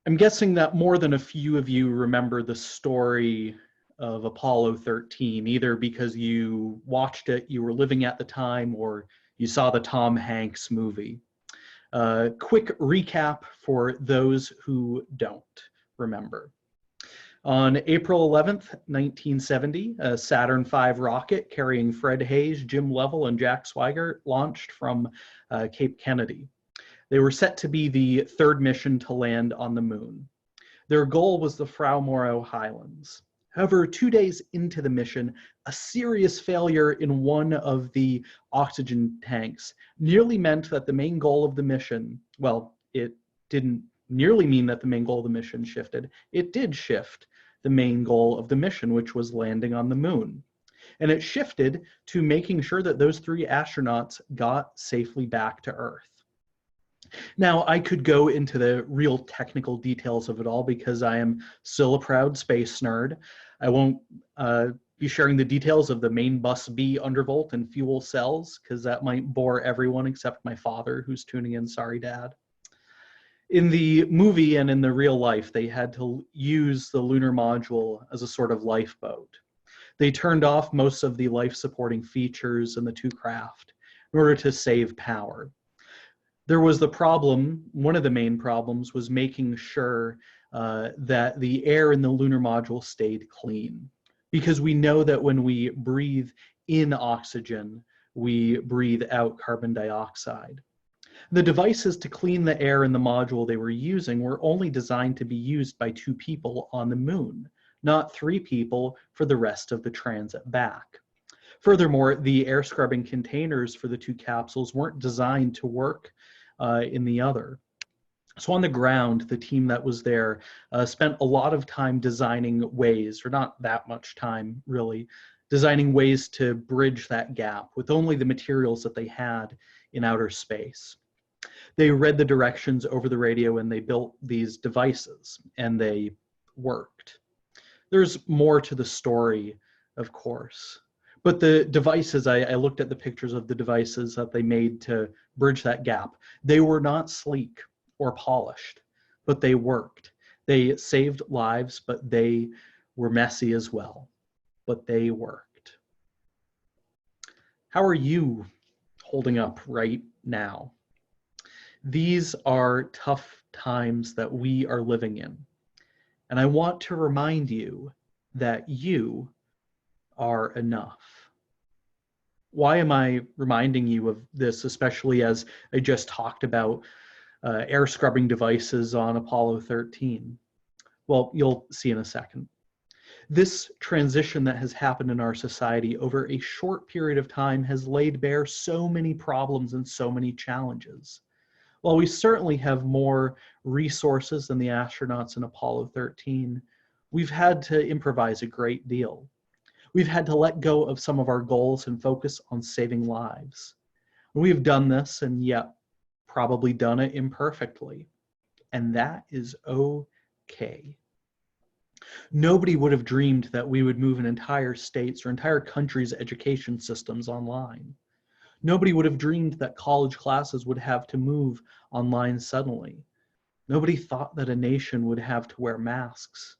I'm guessing that more than a few of you remember the story of Apollo 13, either because you watched it, you were living at the time, or you saw the Tom Hanks movie. Quick recap for those who don't remember. On April 11th, 1970, a Saturn V rocket carrying Fred Hayes, Jim Lovell, and Jack Swigert launched from Cape Kennedy. They were set to be the third mission to land on the moon. Their goal was the Frau Morau Highlands. However, 2 days into the mission, a serious failure in one of the oxygen tanks nearly meant that the main goal of the mission, well, it didn't nearly mean that the main goal of the mission shifted. It did shift the main goal of the mission, which was landing on the moon. And it shifted to making sure that those 3 astronauts got safely back to Earth. Now, I could go into the real technical details of it all because I am still a proud space nerd. I won't be sharing the details of the main bus B undervolt and fuel cells because that might bore everyone except my father who's tuning in. Sorry, Dad. In the movie and in the real life, they had to use the lunar module as a sort of lifeboat. They turned off most of the life-supporting features in the 2 craft in order to save power. There was the problem, one of the main problems was making sure that the air in the lunar module stayed clean. Because we know that when we breathe in oxygen, we breathe out carbon dioxide. The devices to clean the air in the module they were using were only designed to be used by 2 people on the moon, not 3 people for the rest of the transit back. Furthermore, the air scrubbing containers for the 2 capsules weren't designed to work in the other. So on the ground, the team that was there spent a lot of time designing ways, or not that much time really, designing ways to bridge that gap with only the materials that they had in outer space. They read the directions over the radio and they built these devices, and they worked. There's more to the story, of course. But the devices, I looked at the pictures of the devices that they made to bridge that gap. They were not sleek or polished, but they worked. They saved lives, but they were messy as well. But they worked. How are you holding up right now? These are tough times that we are living in. And I want to remind you that you are enough. Why am I reminding you of this, especially as I just talked about air scrubbing devices on Apollo 13? Well, you'll see in a second. This transition that has happened in our society over a short period of time has laid bare so many problems and so many challenges. While we certainly have more resources than the astronauts in Apollo 13, we've had to improvise a great deal. We've had to let go of some of our goals and focus on saving lives. We've done this, and yet probably done it imperfectly. And that is okay. Nobody would have dreamed that we would move an entire state's or entire country's education systems online. Nobody would have dreamed that college classes would have to move online suddenly. Nobody thought that a nation would have to wear masks.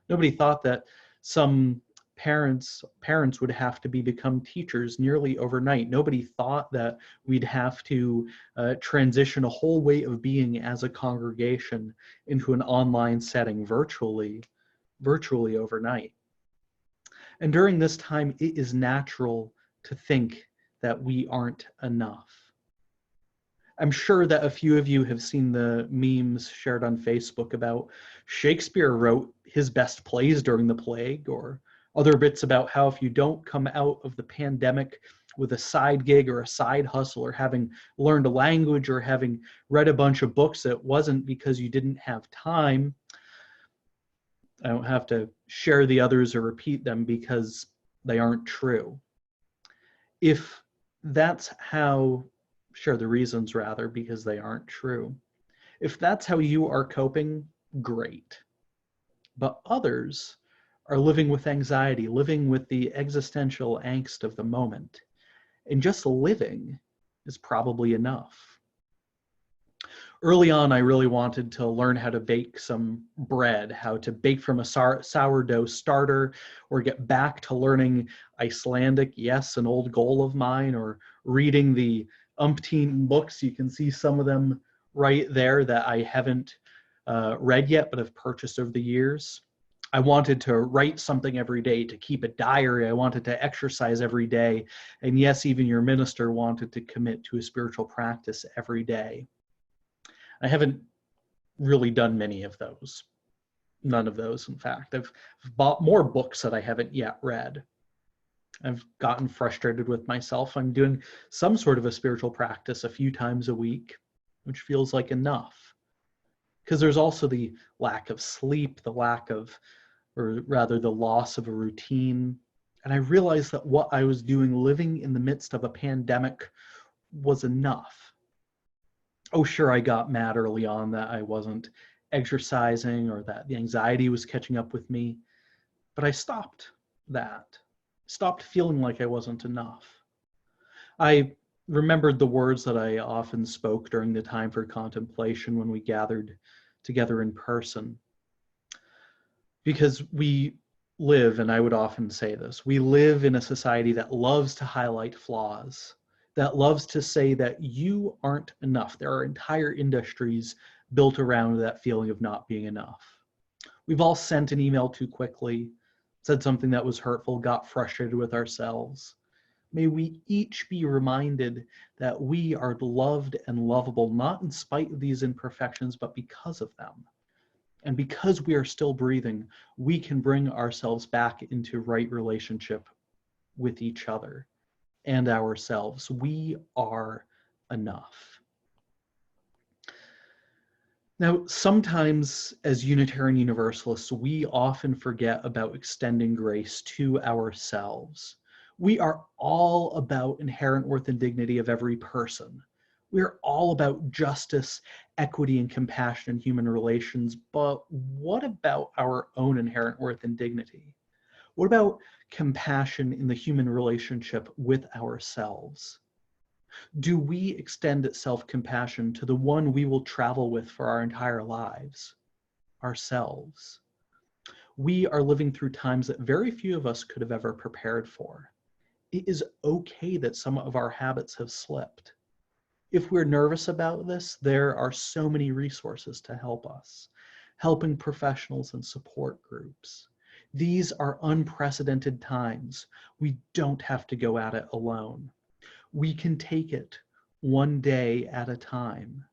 Nobody thought that some parents would have to become teachers nearly overnight. Nobody thought that we'd have to transition a whole way of being as a congregation into an online setting virtually overnight. And during this time, it is natural to think that we aren't enough. I'm sure that a few of you have seen the memes shared on Facebook about Shakespeare wrote his best plays during the plague, or other bits about how if you don't come out of the pandemic with a side gig or a side hustle or having learned a language or having read a bunch of books, it wasn't because you didn't have time. I don't have to share the others or repeat them because they aren't true. If that's how, share the reasons rather, because they aren't true. If that's how you are coping, great. But others are living with anxiety, living with the existential angst of the moment. And just living is probably enough. Early on, I really wanted to learn how to bake some bread, how to bake from a sourdough starter, or get back to learning Icelandic, yes, an old goal of mine, or reading the umpteen books. You can see some of them right there that I haven't read yet, but have purchased over the years. I wanted to write something every day, to keep a diary. I wanted to exercise every day. And yes, even your minister wanted to commit to a spiritual practice every day. I haven't really done many of those. None of those, in fact. I've bought more books that I haven't yet read. I've gotten frustrated with myself. I'm doing some sort of a spiritual practice a few times a week, which feels like enough. Because there's also the lack of sleep, the lack of, or rather the loss of a routine. And I realized that what I was doing living in the midst of a pandemic was enough. Oh, sure, I got mad early on that I wasn't exercising or that the anxiety was catching up with me, but I stopped that, stopped feeling like I wasn't enough. I remembered the words that I often spoke during the time for contemplation when we gathered together in person. Because we live, and I would often say this, we live in a society that loves to highlight flaws, that loves to say that you aren't enough. There are entire industries built around that feeling of not being enough. We've all sent an email too quickly, said something that was hurtful, got frustrated with ourselves. May we each be reminded that we are loved and lovable, not in spite of these imperfections, but because of them. And because we are still breathing, we can bring ourselves back into right relationship with each other and ourselves. We are enough. Now, sometimes as Unitarian Universalists, we often forget about extending grace to ourselves. We are all about inherent worth and dignity of every person. We're all about justice, equity, and compassion in human relations, but what about our own inherent worth and dignity? What about compassion in the human relationship with ourselves? Do we extend self-compassion to the one we will travel with for our entire lives, ourselves? We are living through times that very few of us could have ever prepared for. It is okay that some of our habits have slipped. If we're nervous about this, there are so many resources to help us, helping professionals and support groups. These are unprecedented times. We don't have to go at it alone. We can take it one day at a time.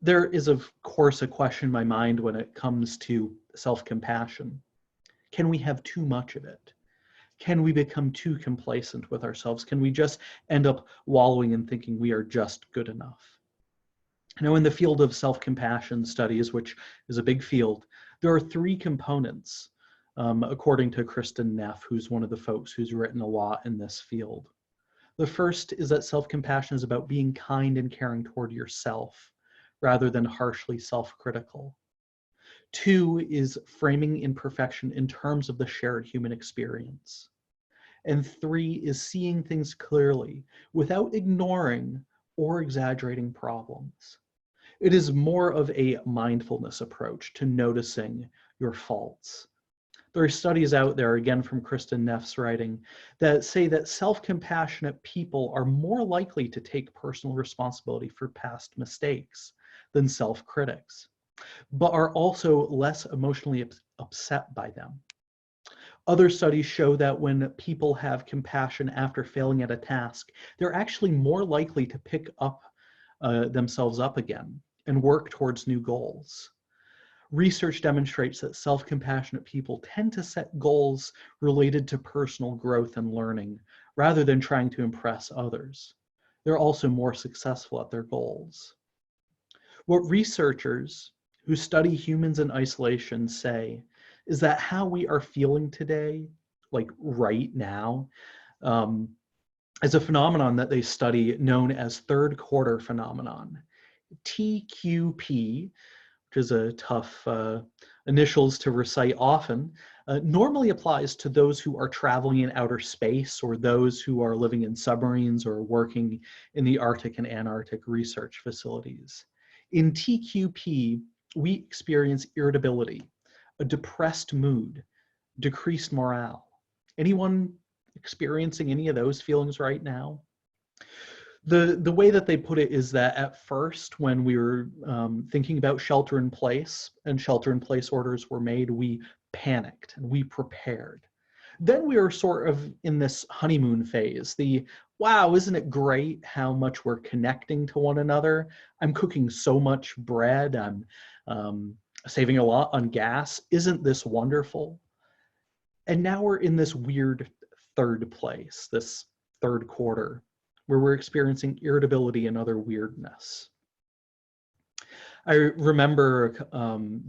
There is, of course, a question in my mind when it comes to self-compassion. Can we have too much of it? Can we become too complacent with ourselves? Can we just end up wallowing in thinking we are just good enough? Now, in the field of self-compassion studies, which is a big field, there are three components, according to Kristen Neff, who's one of the folks who's written a lot in this field. The first is that self-compassion is about being kind and caring toward yourself, rather than harshly self-critical. Two is framing imperfection in terms of the shared human experience. And three is seeing things clearly without ignoring or exaggerating problems. It is more of a mindfulness approach to noticing your faults. There are studies out there, again from Kristen Neff's writing, that say that self-compassionate people are more likely to take personal responsibility for past mistakes than self-critics, but are also less emotionally upset by them. Other studies show that when people have compassion after failing at a task, they're actually more likely to pick up themselves up again and work towards new goals. Research demonstrates that self-compassionate people tend to set goals related to personal growth and learning rather than trying to impress others. They're also more successful at their goals. What researchers who study humans in isolation say is that how we are feeling today, like right now, is a phenomenon that they study known as third quarter phenomenon. TQP, which is a tough initials to recite often, normally applies to those who are traveling in outer space or those who are living in submarines or working in the Arctic and Antarctic research facilities. In TQP, we experience irritability, a depressed mood, decreased morale. Anyone experiencing any of those feelings right now? The way that they put it is that at first, when we were thinking about shelter in place and shelter in place orders were made, we panicked and we prepared. Then we were sort of in this honeymoon phase. The wow, isn't it great how much we're connecting to one another? I'm cooking so much bread. I'm saving a lot on gas. Isn't this wonderful? And now we're in this weird third place, this third quarter, where we're experiencing irritability and other weirdness. I remember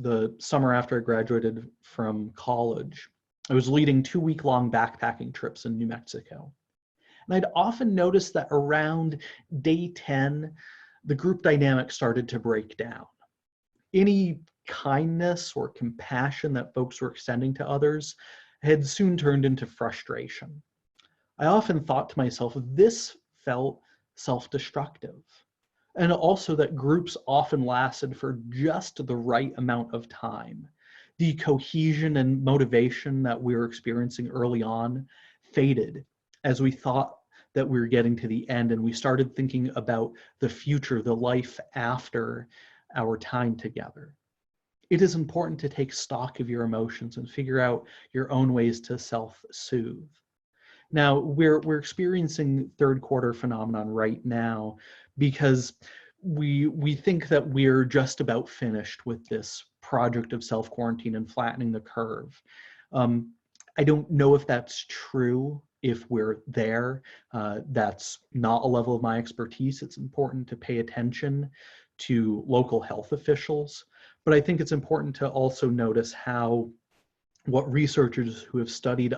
the summer after I graduated from college, I was leading 2-week-long backpacking trips in New Mexico. And I'd often noticed that around day 10, the group dynamic started to break down. Any kindness or compassion that folks were extending to others had soon turned into frustration. I often thought to myself, this felt self-destructive. And also that groups often lasted for just the right amount of time. The cohesion and motivation that we were experiencing early on faded as we thought that we were getting to the end and we started thinking about the future, the life after our time together. It is important to take stock of your emotions and figure out your own ways to self-soothe. Now, we're experiencing third quarter phenomenon right now because we think that we're just about finished with this project of self-quarantine and flattening the curve. I don't know if that's true, if we're there. That's not a level of my expertise. It's important to pay attention to local health officials, but I think it's important to also notice how what researchers who have studied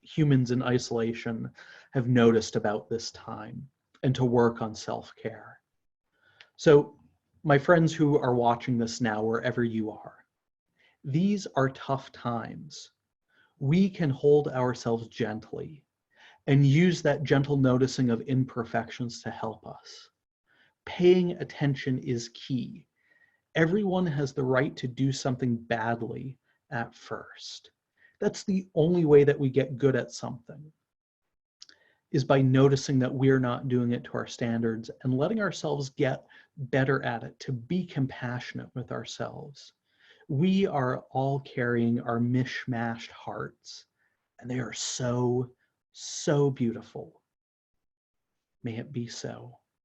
humans in isolation have noticed about this time and to work on self-care. So my friends who are watching this now, wherever you are, these are tough times. We can hold ourselves gently and use that gentle noticing of imperfections to help us. Paying attention is key. Everyone has the right to do something badly at first. That's the only way that we get good at something, is by noticing that we're not doing it to our standards and letting ourselves get better at it, to be compassionate with ourselves. We are all carrying our mishmashed hearts, and they are so, so beautiful. May it be so.